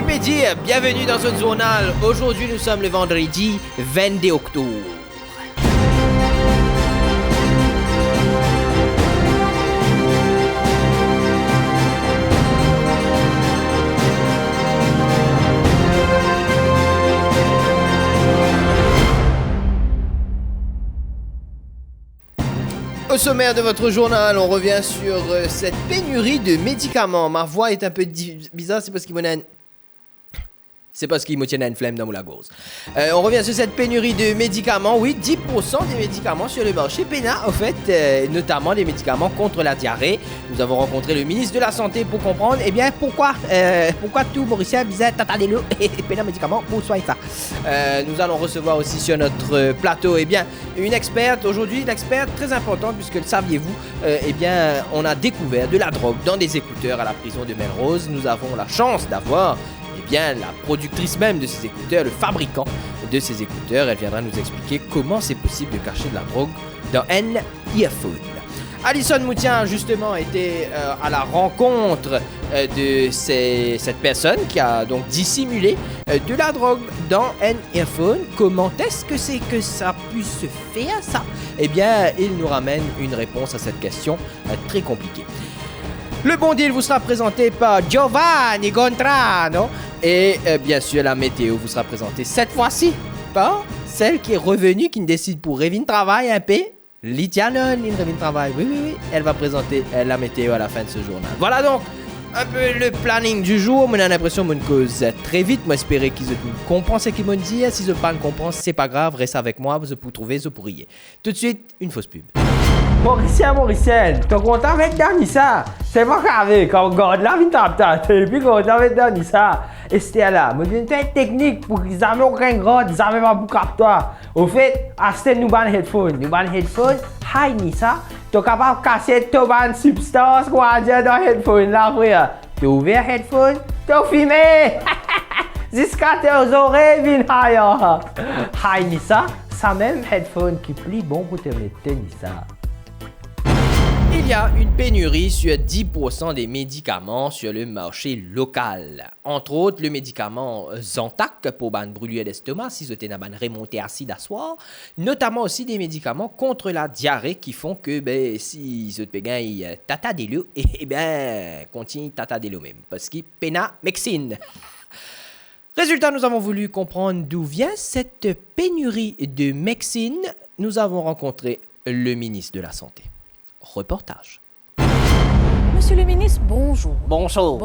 Wikipédia, bienvenue dans ce journal. Aujourd'hui, nous sommes le vendredi 22 octobre. Au sommaire de votre journal, on revient sur cette pénurie de médicaments. Ma voix est un peu bizarre, c'est parce qu'il me tient une flemme dans la gorge. On revient sur cette pénurie de médicaments. Oui, 10% des médicaments sur le marché. PENA, en fait, notamment des médicaments contre la diarrhée. Nous avons rencontré le ministre de la Santé pour comprendre, pourquoi tout Mauricien disait tata des lots et PENA médicaments pour soigner ça. Nous allons recevoir aussi sur notre plateau, une experte. Aujourd'hui, une experte très importante, puisque le saviez-vous, on a découvert de la drogue dans des écouteurs à la prison de Melrose. Nous avons la chance d'avoir la productrice même de ces écouteurs, le fabricant de ces écouteurs. Elle viendra nous expliquer comment c'est possible de cacher de la drogue dans un earphone. Alison Moutien, justement, était à la rencontre de cette personne qui a donc dissimulé de la drogue dans un earphone. Comment est-ce que c'est que ça puisse se faire, ça? Il nous ramène une réponse à cette question très compliquée. Le bon deal vous sera présenté par Giovanni Gontrano. Et bien sûr, la météo vous sera présentée cette fois-ci par celle qui est revenue, qui ne décide pour Révin Travail un peu. Lydia Lon, Révin Travail. Oui. Elle va présenter la météo à la fin de ce journal. Voilà donc un peu le planning du jour. Moi, j'ai l'impression que je cause très vite. Moi, j'espère qu'ils comprennent ce qu'ils m'ont dit. Si je ne comprends pas, c'est pas grave. Reste avec moi. Vous pouvez trouver, vous pourriez. Tout de suite, une fausse pub. Mauricien, t'es content avec Danissa? C'est pas grave, quand on regarde la vie et puis quand on regarde avec Danissa, et c'était là, moi j'ai une technique pour qu'ils n'aient aucun grade, ils n'aient pas beaucoup de toi. Au fait, acheter nous ban headphone, hi Nissa, t'es capable de casser toute une substance qu'on a dit dans le headphone là, frère. T'es ouvert headphone, t'es filmé, jusqu'à tes oreilles, viens hi Nissa, ça même headphone qui plie bon pour te mettre Nissa. Il y a une pénurie sur 10% des médicaments sur le marché local. Entre autres, le médicament Zantac pour ban brûlure d'estomac, si vous avez une remontée acide à soir. Notamment aussi des médicaments contre la diarrhée qui font que si vous avez tata des lots, continue tata des lots même. Parce qu'il PENA médecine. Résultat, nous avons voulu comprendre d'où vient cette pénurie de médecine. Nous avons rencontré le ministre de la Santé. Reportage. Monsieur le ministre, bonjour. Bonjour.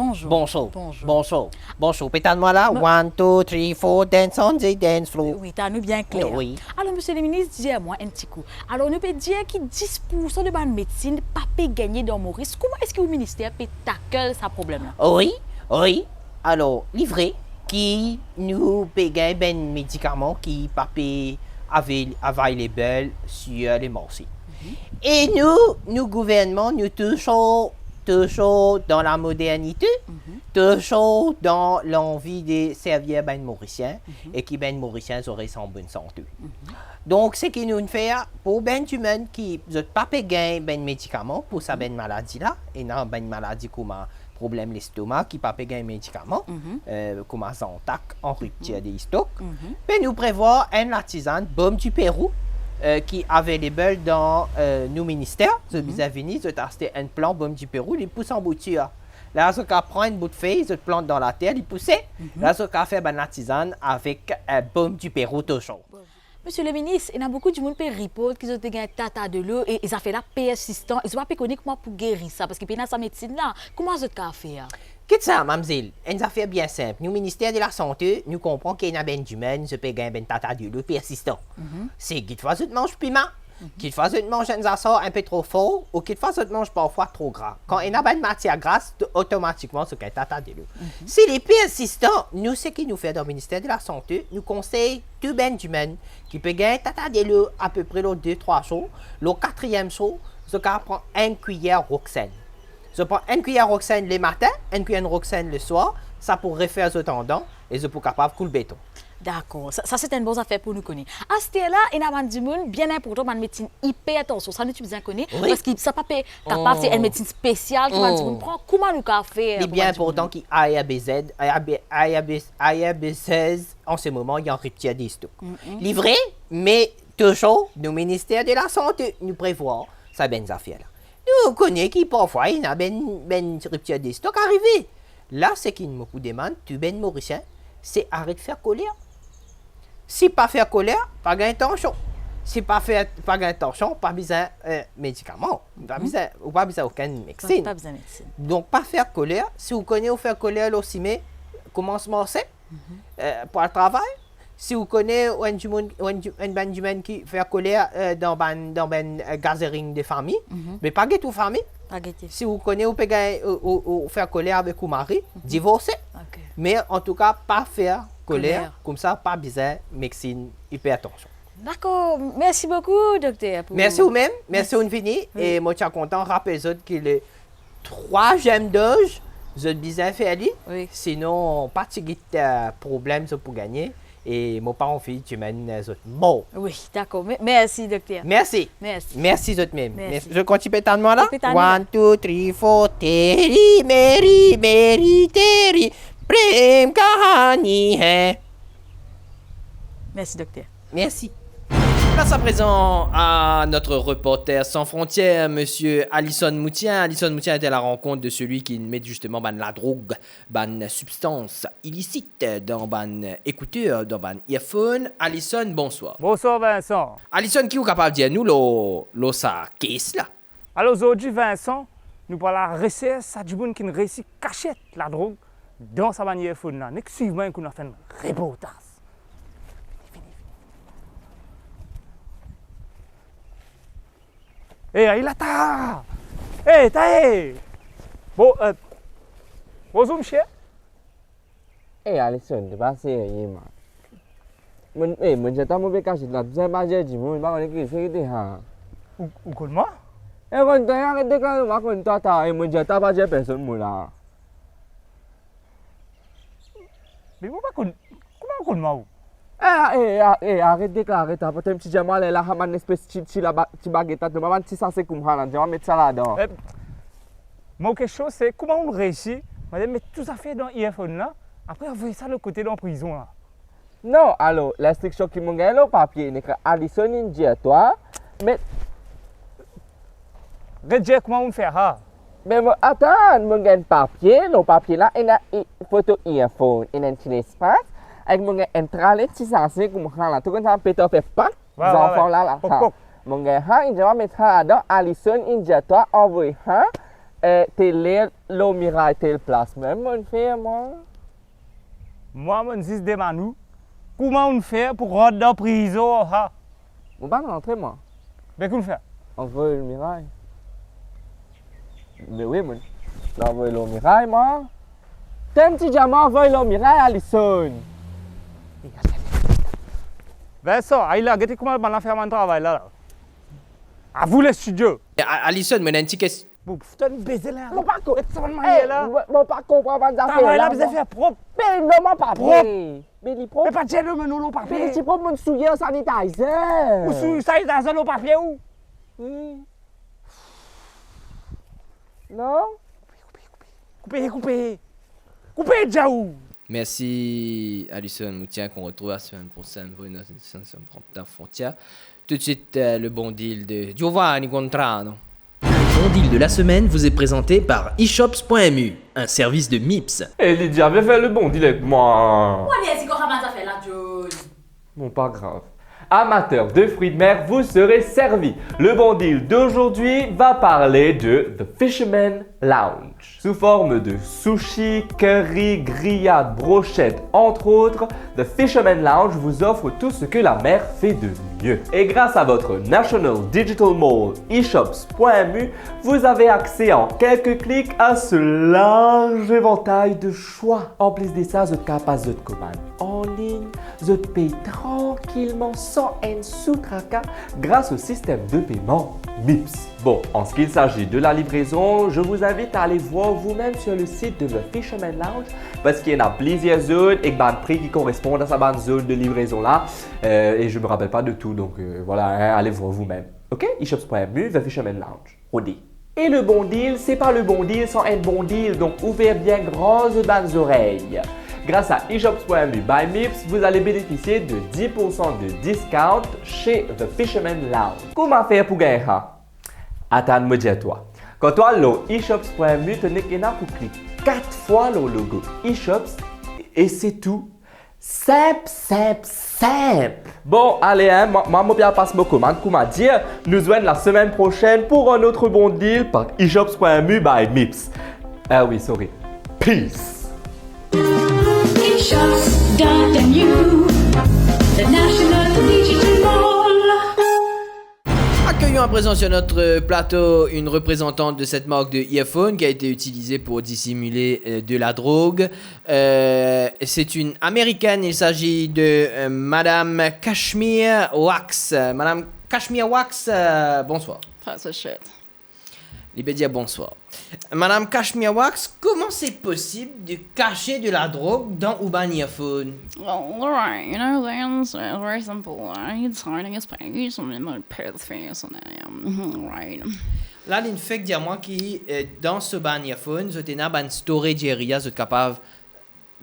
Pétale-moi là. 1, 2, 3, 4, dance on the dance floor. Oui, t'as nous bien clair. Oui. Alors, monsieur le ministre, dis-moi un petit coup. Alors, nous peut dire que 10% de bonne médecine pas peut gagner dans Maurice. Comment est-ce que le ministère peut tackler ce problème-là? Oui. Alors, livré, qui nous peut gagner des médicaments qui pas available sur les marchés. Et nous gouvernement, nous toujours dans la modernité, toujours dans l'envie de servir les Mauriciens et que les Mauriciens auraient en bonne santé. Donc, ce que nous faisons pour les humains qui ne peuvent pas gagner des médicaments pour cette maladie-là, et non une maladie comme un problème l'estomac qui ne peuvent pas gagner des médicaments, comme un Zantac en rupture des stocks, mais nous prévoyons un artisan, Baume du Pérou, qui est available dans nos ministères. Je vous ai venu, je acheté un plant Baume du Pérou, il pousse en bouture. Là, je prend une bout de feuille, je plante dans la terre, il pousse. Là, je fait un artisan avec Baume du Pérou toujours. Monsieur le ministre, il y a beaucoup de monde qui répondent qu'ils ont gagné tata de l'eau et ils ont fait la persistant. Ils ne sont pas connus comment pour guérir ça parce qu'ils ont sa médecine là. Comment vous avez fait? Qu'est-ce que ça, mademoiselle? Une affaire bien simple. Nous, ministère de la Santé, nous comprenons qu'il y a ben d'humains, je peux gagner ben tata de l'eau persistant. C'est qu'il fois, je mange piment, qu'il fois, je mange un assort un peu trop fort, ou qu'il fois, je mange parfois trop gras. Quand il y a une matière grasse, automatiquement, c'est qu'il tata de l'eau. Si les persistants, nous, ce qui nous fait dans le ministère de la Santé, nous conseillons tout ben d'humains qui peut gagner tata de l'eau à peu près 2-3 jours. Le 4e jour, je prends une cuillère Roxane. Je prends une cuillère Roxane le matin, une cuillère Roxane le soir, ça pour refaire ce tendon et je suis capable de couler le béton. D'accord, ça c'est une bonne affaire pour nous connaître. À ce là il y a du monde bien important, une médecine hyper attention, ça nous tu bien connaît parce que ça pas capable c'est une médecine spéciale qui va dire prend comment nous faire. Il est bien important qu'il IABZ en ce moment il y a un rupture des stocks. Livré, mais toujours le ministère de la Santé nous prévoit ça ben affaire là. Nous connaissons qui parfois il y a ben rupture des stocks arrivé. Là c'est qu'il me demande tu ben Mauricien, c'est arrête de faire colère. Si pas faire colère, pas d'intention. Si pas faire pas d'intention, pas besoin médicaments, pas besoin ou pas besoin aucun médecine. Pas besoin de médecine. Donc pas faire colère. Si vous connaissez faire colère aussi, mais commencement c'est pour le travail. Si vous connaissez un Benjamin qui fait colère dans ben gathering de famille, mais pas tout famille. Si vous connaissez ou faire colère avec vous mari, divorcer. Okay. Mais en tout cas pas faire colère. Comme ça pas besoin médecine hyper attention. D'accord, merci beaucoup docteur. Merci vous-même, merci vous venir et moi je suis content rappelle que le 3e dose je besoin faire sinon pas de problème pour gagner. Et mon parent fille, tu mènes autres mots. Oui, d'accord. Merci, docteur. Merci. Merci. Merci, autres même. Merci. Je continue pétalement là. 1, 2, 3, 4, Terry, Mary, Terry, Prem Kahani, hein. Merci, docteur. Merci. Place à présent à notre reporter sans frontières, monsieur Alison Moutien. Alison Moutien était à la rencontre de celui qui met justement la drogue, la substance illicite dans écouteur, dans earphone. Alison, bonsoir. Bonsoir Vincent. Alison, qui est capable de dire nous sa caisse là? Alors aujourd'hui Vincent, nous parlons de recherche, ça du monde qui réussit à cacher la drogue dans sa manière earphone là. Suivez-moi qu'on a fait un reportage. Il a ta! Bon, bonjour monsieur. Alison, tu vas essayer, man. Mon j'ai tellement bien caché là, tu sais pas j'ai dit, mon pas qu'on est qui c'est ha. Ou comment? Quand tu as déclaré moi qu'on tata, mon j'ai pas j'ai personne moi là. Mais moi pas comment qu'on m'a. Arrête de déclarer, t'as pas un petit jamal là, on a une espèce de baguette, tu vas mettre ça c'est comme ça là, tu vas mettre ça là-dedans. Moi quelque chose c'est comment on réussit, madame mettre tout ça fait dans l'iPhone là, après envoyer ça de l'autre côté dans la prison là. Non, alors l'instruction qui m'a gagné le papier, c'est que Alison India toi, mais Redje comment on fait ça? mais attends, mon gars papier, le papier là, il a une photo iPhone, il a un petit espace. Avec mon gars, entrer les sensés comme ça là, tout comme ça, Peter fait pas, les enfants là, mon gars, il va mettre ça dans Alison India toi, envoyer ça, télé, le mirail, telle place même, mon frère, moi. Moi, mon fils de Manu, comment on fait pour rentrer dans la prison? On va rentrer, moi. Mais comment on fait? Envoyer le mirail. Mais oui, mon. Envoyer le mirail, moi. T'es un petit diamant, envoyer le mirail, Alison. Vincent, regardez comment on a fait mon travail là. À vous les studios. Alison, mon un petit question. Vous faites une baiser là. Mon pas là. Mon pas comprendre les affaires. Là, vous avez fait propre. Mais non, mon papier. Mais il propre. Mais pas de gel, mais nous le papier. Mais tu prends mon souillé au sanitizer. Ou sous sanitizer le papier où? Oui. Non? Coupez déjà où? Merci Alison Moutien qu'on retrouve la semaine prochaine pour une autre édition de Frontière. Tout de suite, le bon deal de Giovanni Contrano. Le bon deal de la semaine vous est présenté par eShops.mu, un service de MIPS. Lydia, viens faire le bon deal avec moi. Ouais, comment ça fait là, John? Bon, pas grave. Amateurs de fruits de mer, vous serez servis. Le bon deal d'aujourd'hui va parler de The Fisherman Lounge. Sous forme de sushi, curry, grillade, brochette, entre autres, The Fisherman Lounge vous offre tout ce que la mer fait de mieux. Et grâce à votre National Digital Mall eShops.mu, vous avez accès en quelques clics à ce large éventail de choix. En plus de ça, vous êtes capable de commander en ligne, vous payez tranquillement sans un sous-tracas grâce au système de paiement MIPS. Bon, en ce qu'il s'agit de la livraison, je vous invite à aller voir vous-même sur le site de The Fisherman Lounge parce qu'il y en a plusieurs zones et un prix qui correspond à sa zone de livraison là. Et je ne me rappelle pas de tout, donc voilà, hein, allez voir vous-même. Ok? eShops.mu, The Fisherman Lounge. Rodé. Et le bon deal, c'est pas le bon deal sans être bon deal, donc ouvrez bien grandes bonnes oreilles. Grâce à eShops.mu by MIPS, vous allez bénéficier de 10% de discount chez The Fisherman Lounge. Comment faire pour gagner ça? Attends, me dis toi. Quand tu as le eShops.mu, tu n'as qu'à cliquer 4 fois le logo eShops et c'est tout. Simple, simple, simple. Bon, allez, hein, maman bien passe ma commande. Comment dire? Nous voyons la semaine prochaine pour un autre bon deal par eShops.mu by MIPS. Ah oui, sorry. Peace. eShops.mu, the National Digital Mall. Accueillons à présent sur notre plateau une représentante de cette marque de earphone qui a été utilisée pour dissimuler de la drogue. C'est une américaine, il s'agit de Madame Kashmir Wax. Madame Kashmir Wax, bonsoir. That's a shit. Libédia, bonsoir. Madame Kashmir Wax, comment c'est possible de cacher de la drogue dans Urban Earphone? Well, alright, you know, the answer is very simple. It's hiding his page and then I pay the face and right. Là, il fait dire moi qui dans ce Urban Earphone, vous avez un storage area, vous êtes capable de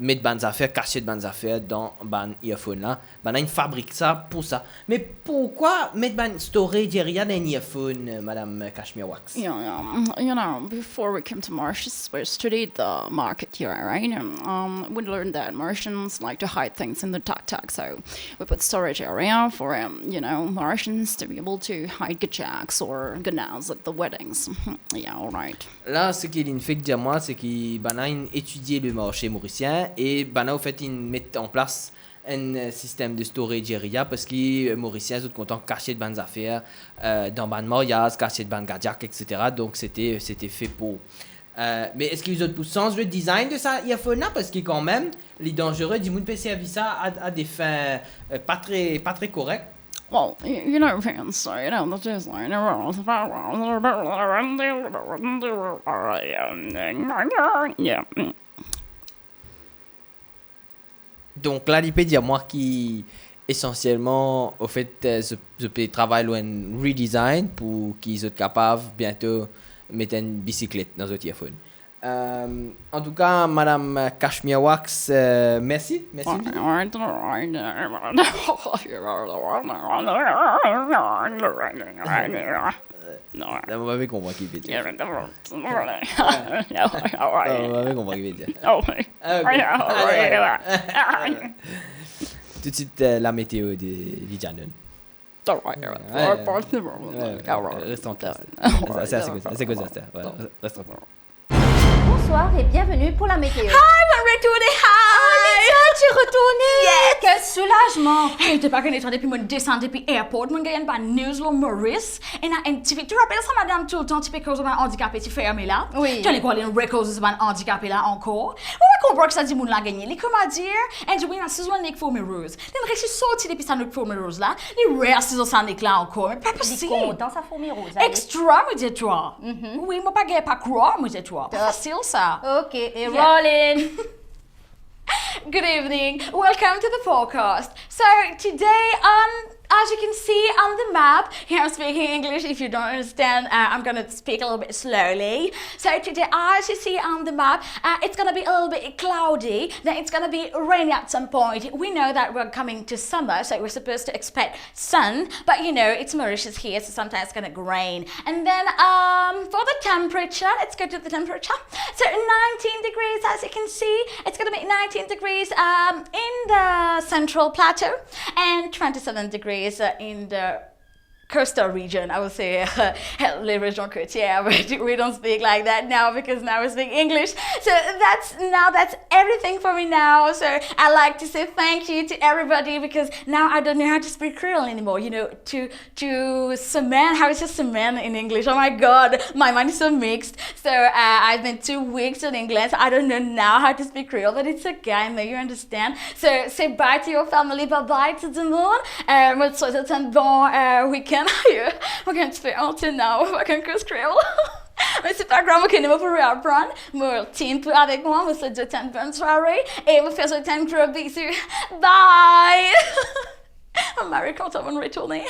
mettre des affaires, cacher des affaires dans Urban Earphone là. Ben, il fabrique ça pour ça. Mais pourquoi mettre un storage area dans un earphone, Madame Kashmir Wax? Yeah, you know, before we came to Mauritius, we studied the market here, right? We learned that Mauritians like to hide things in the tuk-tuk, so we put storage area for, you know, Mauritians to be able to hide gajaks or ganas at the weddings. Yeah, alright. Là, ce qu'il fait dire moi, c'est qu'il a étudié le marché mauricien et au fait, il met en place un système de storage area parce que les Mauriciens sont contents de cacher de bonnes affaires dans ban mariage, cacher de bonnes gadiacs, etc. Donc c'était fait pour. Mais est-ce qu'ils ont pour sens le design de ça earphone là parce que quand même les dangereux du monde peut servir ça à des fins pas très correctes. Well, you know, fans, so, you know, the design yeah. Donc là, il peut dire moi qui essentiellement au fait je peux travailler un redesign pour qu'ils soient capables bientôt mettre une bicyclette dans votre téléphone. En tout cas, Madame Kashmir Wax, merci. Non, on va bien comprendre qui veut dire. On va bien comprendre qui veut dire. Tout de suite, la météo de Lijanon. Restons tristes. C'est quoi ça? Restons tristes. Bonsoir et bienvenue pour la météo. Hi, I'm retourné. Hi! Tu es retourné? Yes! Quel soulagement! Hey, t'es pas qu'un étranger depuis mon descendre depuis airport, mon gars, pas news lo Maurice. Et na un petit tu rappelles ça madame tout le temps tu peux cause un handicapé tu fermé là. Oui. Tu allais quoi les records un handicapé là encore. On va comprendre que ça dit moun la gagné. Les comment dire? And we na saison Nick Formeros. Les réussi sorti depuis ça Nick Formeros là. Les rare saison ça Nick là encore. Mais pas possible. Dans sa fourmi rose. Extra, me dis toi. Oui, moi pas gagné pas croire, me dis toi. Pas facile ça. Ok, et rolling. Good evening. Welcome to the forecast. So today, as you can see on the map, here I'm speaking English. If you don't understand, I'm gonna speak a little bit slowly. So today, as you see on the map, it's gonna be a little bit cloudy. Then it's gonna be rainy at some point. We know that we're coming to summer, so we're supposed to expect sun. But you know, it's Mauritius here, so sometimes it's gonna rain. And then for the temperature, let's go to the temperature. So 19 degrees, as you can see, it's gonna be 19 degrees in the central plateau and 27 degrees in the coastal region. I would say les régions côtières, but we don't speak like that now because now we speak English. So that's everything for me now. So I like to say thank you to everybody because now I don't know how to speak Creole anymore. You know, to cement, how is it cement in English? Oh my God, my mind is so mixed. So I've been 2 weeks in England. So I don't know now how to speak Creole, but it's okay. I know you understand. So say bye to your family, bye bye to the moon. We'll souhaite un bon week-end. weekend here. We're going to spend until now. We're going to scream. Mais c'est pas grave, ok, nous allons reprendre. Moi, team avec moi, vous souhaitez une bonne soirée et vous faites un gros bisou. Bye! I'm Marie quand on va retourner.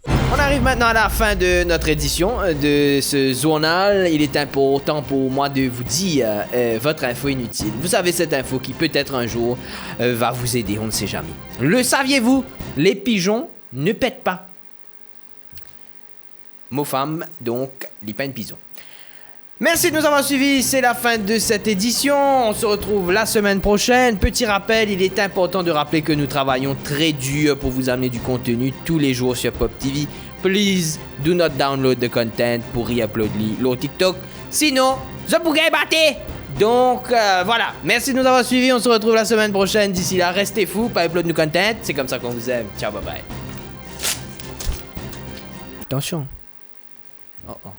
On arrive maintenant à la fin de notre édition de ce journal. Il est important pour moi de vous dire votre info inutile. Vous savez, cette info qui peut-être un jour va vous aider, on ne sait jamais. Le saviez-vous? Les pigeons ne pètent pas. Mot femme, donc, les pains de pigeons. Merci de nous avoir suivis, c'est la fin de cette édition. On se retrouve la semaine prochaine. Petit rappel, il est important de rappeler que nous travaillons très dur pour vous amener du contenu tous les jours sur Pop TV. Please do not download the content pour y uploader le TikTok. Sinon, je pourrais battre. Donc voilà, merci de nous avoir suivis. On se retrouve la semaine prochaine. D'ici là, restez fous, pas upload du content. C'est comme ça qu'on vous aime. Ciao, bye bye. Attention. Oh oh.